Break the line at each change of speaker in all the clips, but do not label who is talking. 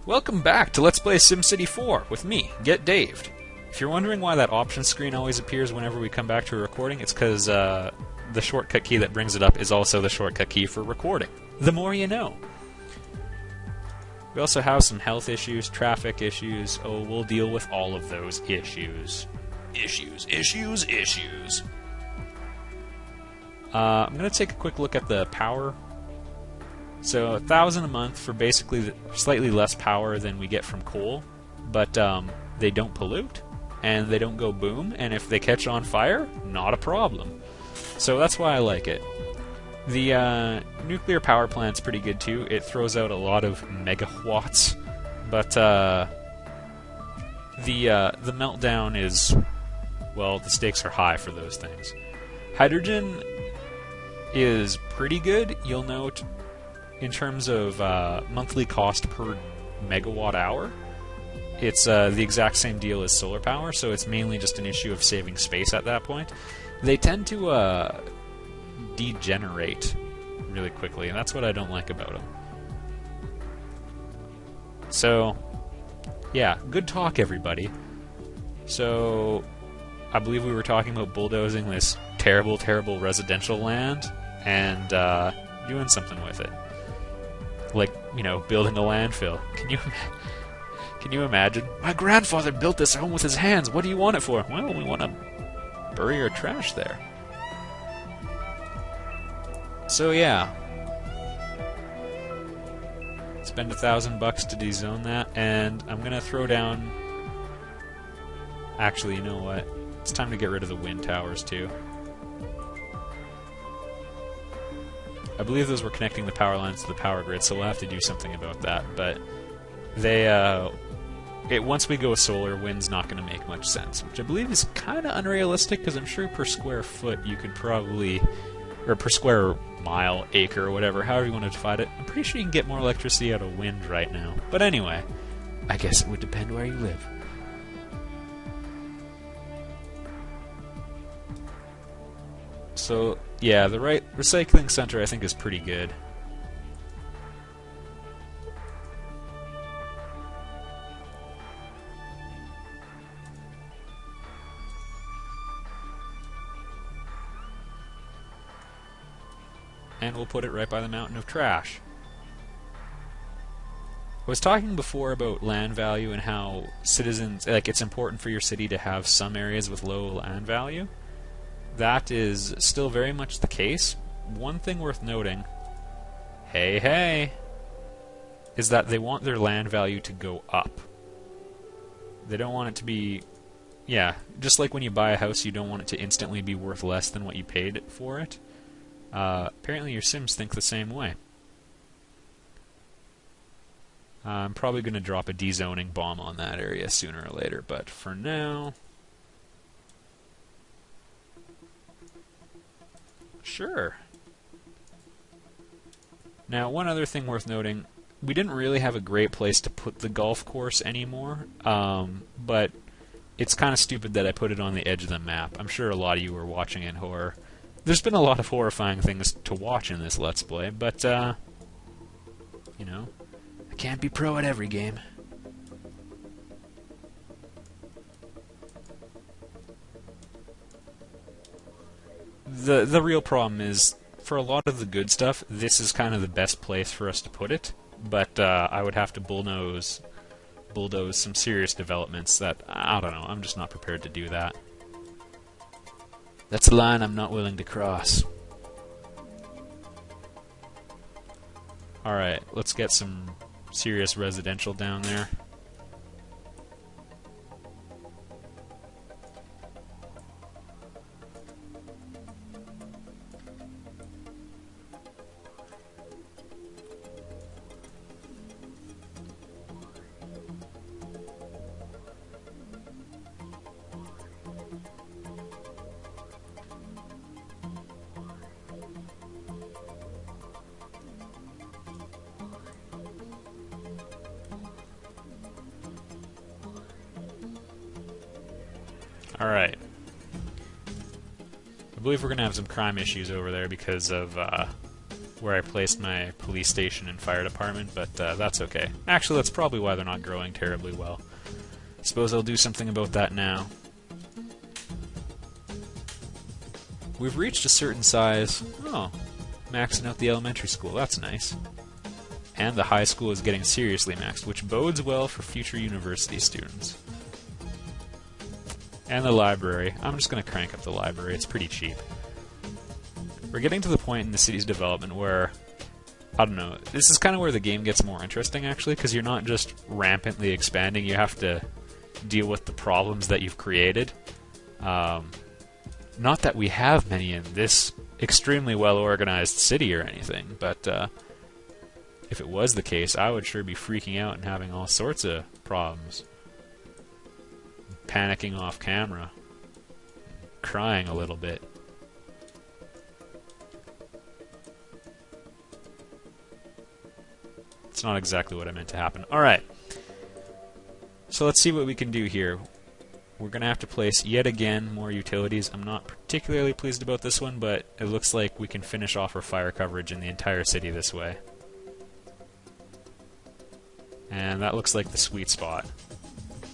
Welcome back to Let's Play SimCity 4 with me, Get Daved. If you're wondering why that options screen always appears whenever we come back to a recording, it's because the shortcut key that brings it up is also the shortcut key for recording. The more you know. We also have some health issues, traffic issues. Oh, we'll deal with all of those issues. Issues. I'm going to take a quick look at the power. So $1,000 a month for basically slightly less power than we get from coal, but they don't pollute, and they don't go boom, and if they catch on fire, not a problem. So that's why I like it. The nuclear power plant's pretty good too. It throws out a lot of megawatts, but the meltdown is, well, the stakes are high for those things. Hydrogen is pretty good, you'll note, in terms of monthly cost per megawatt hour. It's the exact same deal as solar power, so it's mainly just an issue of saving space at that point. They tend to degenerate really quickly, and that's what I don't like about them. So, yeah, good talk, everybody. So, I believe we were talking about bulldozing this terrible, terrible residential land and doing something with it. Like, you know, building a landfill. Can you imagine? My grandfather built this home with his hands. What do you want it for? Well, we want to bury our trash there. So yeah, spend $1,000 to dezone that, and I'm gonna throw down. Actually, you know what? It's time to get rid of the wind towers too. I believe those were connecting the power lines to the power grid, so we'll have to do something about that. But they, once we go solar, wind's not going to make much sense, which I believe is kind of unrealistic, because I'm sure per square foot you could probably, or per square mile, acre, or whatever, however you want to divide it, I'm pretty sure you can get more electricity out of wind right now. But anyway, I guess it would depend where you live. So, yeah, the right recycling center I think is pretty good. And we'll put it right by the mountain of trash. I was talking before about land value and how citizens, like, it's important for your city to have some areas with low land value. That is still very much the case. One thing worth noting, hey, is that they want their land value to go up. They don't want it to be, yeah, just like when you buy a house, you don't want it to instantly be worth less than what you paid for it. Apparently your Sims think the same way. I'm probably going to drop a dezoning bomb on that area sooner or later, but for now... Sure. Now, one other thing worth noting, we didn't really have a great place to put the golf course anymore, but it's kind of stupid that I put it on the edge of the map. I'm sure a lot of you were watching in horror. There's been a lot of horrifying things to watch in this Let's Play, but, you know, I can't be pro at every game. The real problem is, for a lot of the good stuff, this is kind of the best place for us to put it, but I would have to bulldoze some serious developments that, I don't know, I'm just not prepared to do that. That's a line I'm not willing to cross. Alright, let's get some serious residential down there. Alright. I believe we're going to have some crime issues over there because of where I placed my police station and fire department, but that's okay. Actually, that's probably why they're not growing terribly well. Suppose I'll do something about that now. We've reached a certain size. Oh, maxing out the elementary school. That's nice. And the high school is getting seriously maxed, which bodes well for future university students. And the library. I'm just going to crank up the library. It's pretty cheap. We're getting to the point in the city's development where, I don't know, this is kind of where the game gets more interesting, actually, because you're not just rampantly expanding, you have to deal with the problems that you've created. Not that we have many in this extremely well-organized city or anything, but if it was the case, I would sure be freaking out and having all sorts of problems. Panicking off camera. Crying a little bit. It's not exactly what I meant to happen. Alright. So let's see what we can do here. We're going to have to place, yet again, more utilities. I'm not particularly pleased about this one, but it looks like we can finish off our fire coverage in the entire city this way. And that looks like the sweet spot.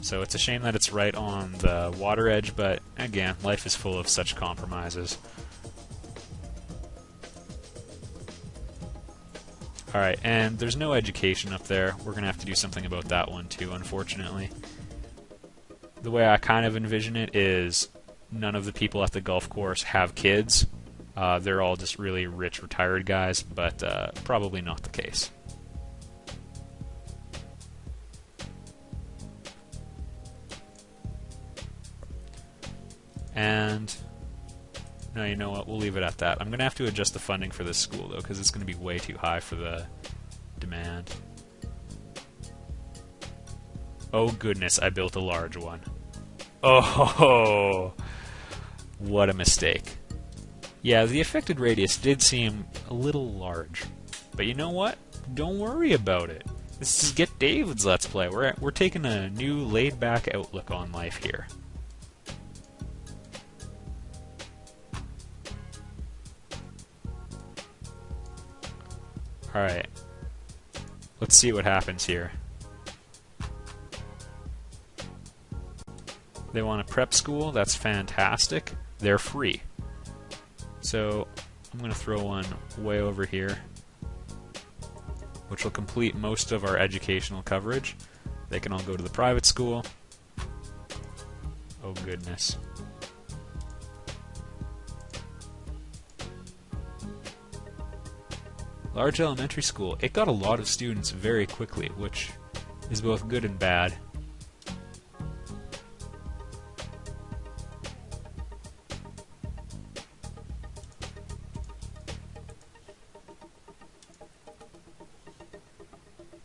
So it's a shame that it's right on the water edge, but again, life is full of such compromises. Alright, and there's no education up there. We're going to have to do something about that one too, unfortunately. The way I kind of envision it is none of the people at the golf course have kids. They're all just really rich retired guys, but probably not the case. And no, you know what? We'll leave it at that. I'm going to have to adjust the funding for this school, though, because it's going to be way too high for the demand. Oh, goodness, I built a large one. Oh, what a mistake. Yeah, the affected radius did seem a little large. But you know what? Don't worry about it. This is Get David's Let's Play. We're taking a new laid-back outlook on life here. Alright. Let's see what happens here. They want a prep school. That's fantastic. They're free. So I'm going to throw one way over here, which will complete most of our educational coverage. They can all go to the private school. Oh, goodness. Large elementary school. It got a lot of students very quickly, which is both good and bad.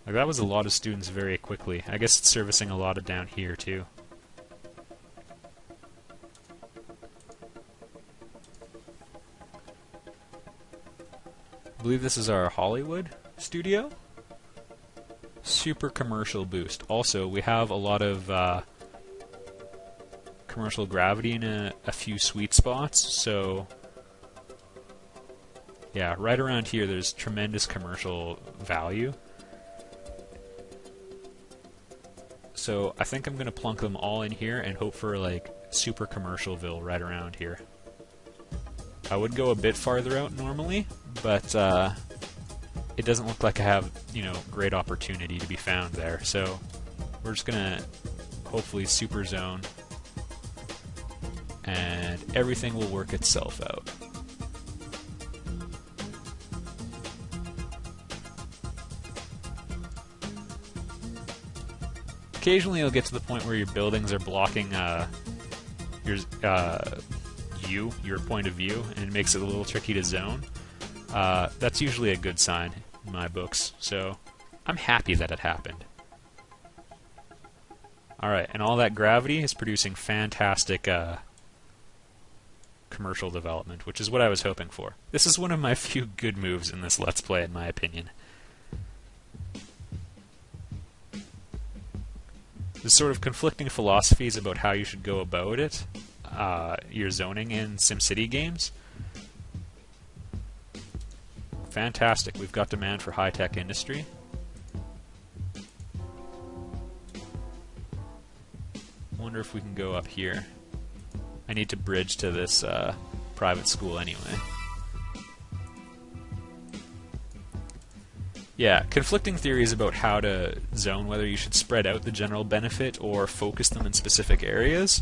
Like, that was a lot of students very quickly. I guess it's servicing a lot of down here, too. I believe this is our Hollywood studio. Super commercial boost. Also, we have a lot of commercial gravity in a few sweet spots, so yeah, right around here there's tremendous commercial value. So I think I'm going to plunk them all in here and hope for like super commercialville right around here. I would go a bit farther out normally, but it doesn't look like I have, you know, great opportunity to be found there. So we're just going to hopefully super zone and everything will work itself out. Occasionally you'll get to the point where your buildings are blocking your point of view, and it makes it a little tricky to zone. That's usually a good sign in my books, so I'm happy that it happened. Alright, and all that gravity is producing fantastic commercial development, which is what I was hoping for. This is one of my few good moves in this Let's Play, in my opinion. There's sort of conflicting philosophies about how you should go about it, your zoning in SimCity games. fantastic. We've got demand for high-tech industry. Wonder if we can go up here. I need to bridge to this private school anyway. Yeah, conflicting theories about how to zone, whether you should spread out the general benefit or focus them in specific areas.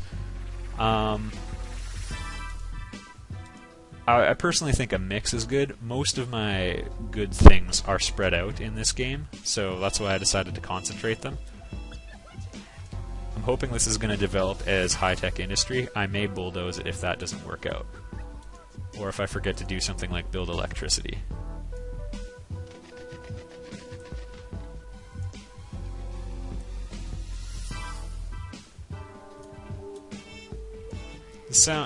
I personally think a mix is good. Most of my good things are spread out in this game, so that's why I decided to concentrate them. I'm hoping this is going to develop as high-tech industry. I may bulldoze it if that doesn't work out. Or if I forget to do something like build electricity.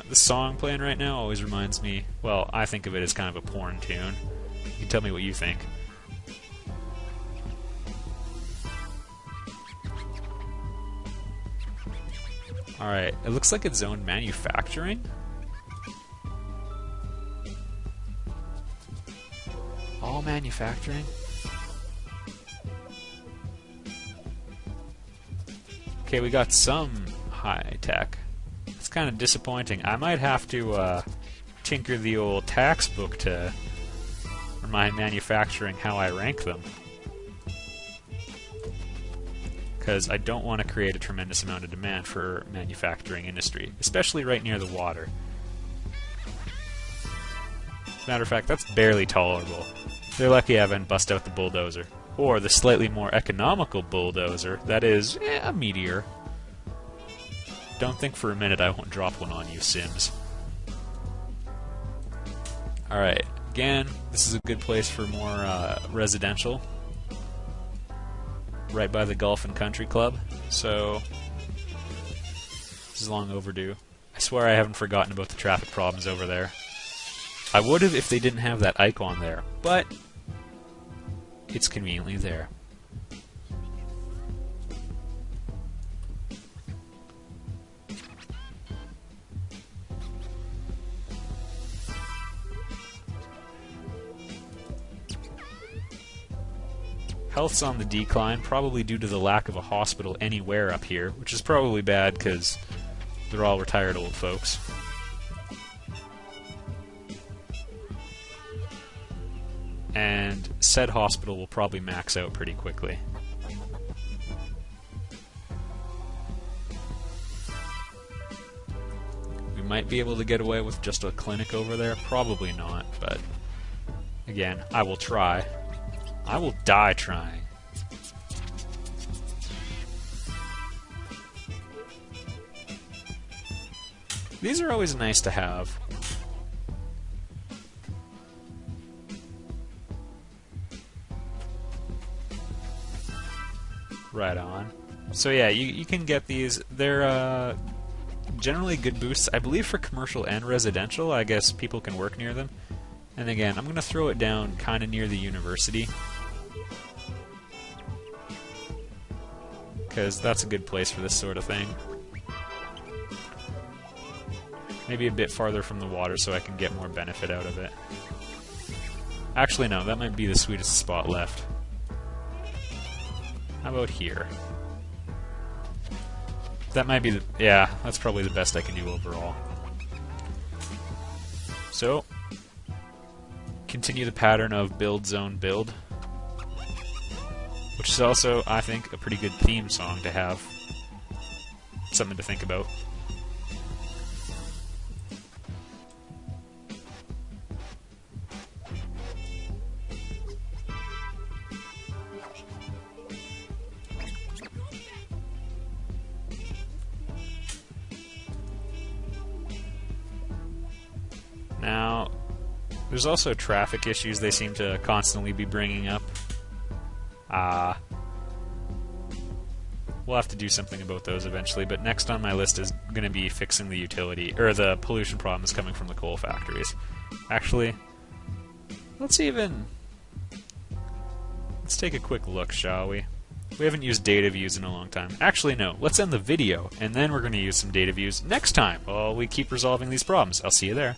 The song playing right now always reminds me, well, I think of it as kind of a porn tune. You can tell me what you think. Alright, it looks like it's zoned manufacturing. All manufacturing? Okay, we got some high tech. It's kind of disappointing. I might have to tinker the old tax book to remind manufacturing how I rank them. Because I don't want to create a tremendous amount of demand for manufacturing industry, especially right near the water. As a matter of fact, that's barely tolerable. They're lucky I haven't bust out the bulldozer. Or the slightly more economical bulldozer, that is, a meteor. Don't think for a minute I won't drop one on you, Sims. Alright, again, this is a good place for more residential. Right by the Golf and Country Club, so this is long overdue. I swear I haven't forgotten about the traffic problems over there. I would have if they didn't have that icon there, but it's conveniently there. Health's on the decline, probably due to the lack of a hospital anywhere up here, which is probably bad because they're all retired old folks. And said hospital will probably max out pretty quickly. We might be able to get away with just a clinic over there, probably not, but again, I will try. I will die trying. These are always nice to have. Right on. So yeah, you can get these. They're generally good boosts, I believe, for commercial and residential. I guess people can work near them. And again, I'm going to throw it down kind of near the university, because that's a good place for this sort of thing. Maybe a bit farther from the water so I can get more benefit out of it. Actually, no, that might be the sweetest spot left. How about here? That might be the... yeah, that's probably the best I can do overall. So, continue the pattern of build zone build, which is also, I think, a pretty good theme song to have. Something to think about. Now, there's also traffic issues they seem to constantly be bringing up. We'll have to do something about those eventually, but next on my list is going to be fixing the utility, or the pollution problems coming from the coal factories. Actually, let's take a quick look, shall we? We haven't used data views in a long time. Actually, no, let's end the video, and then we're going to use some data views next time while we keep resolving these problems. I'll see you there.